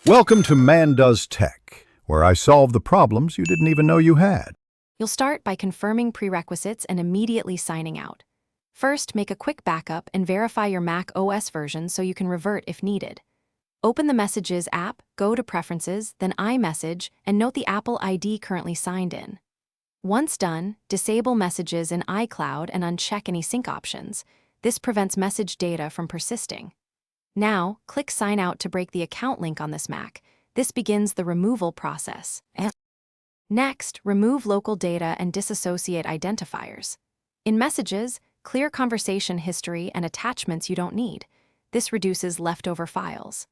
Welcome to Man Does Tech, where I solve the problems you didn't even know you had. You'll start by confirming prerequisites and immediately signing out. First, make a quick backup and verify your Mac OS version so you can revert if needed. Open the Messages app, go to Preferences, then iMessage, and note the Apple ID currently signed in. Once done, disable Messages in iCloud and uncheck any sync options. This prevents message data from persisting. Now, click Sign Out to break the account link on this Mac. This begins the removal process. Next, remove local data and disassociate identifiers. In Messages, clear conversation history and attachments you don't need. This reduces leftover files.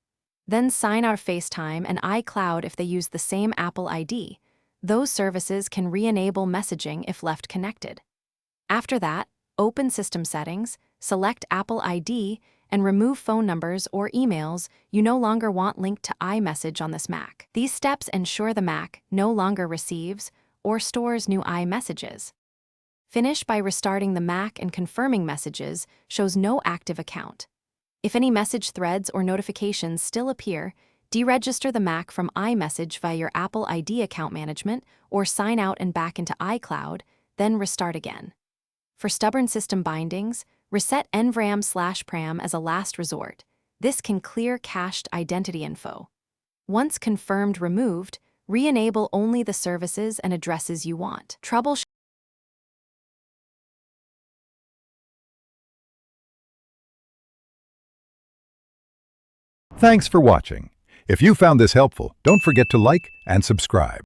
Then sign out of FaceTime and iCloud if they use the same Apple ID. Those services can re-enable messaging if left connected. After that, open System Settings, select Apple ID, and remove phone numbers or emails you no longer want linked to iMessage on this Mac. These steps ensure the Mac no longer receives or stores new iMessages. Finish by restarting the Mac and confirming Messages shows no active account. If any message threads or notifications still appear, deregister the Mac from iMessage via your Apple ID account management or sign out and back into iCloud, then restart again. For stubborn system bindings, reset nvram/pram as a last resort. This can clear cached identity info. Once confirmed removed, re-enable only the services and addresses you want. Troubleshoot. Thanks for watching. If you found this helpful, don't forget to like and subscribe.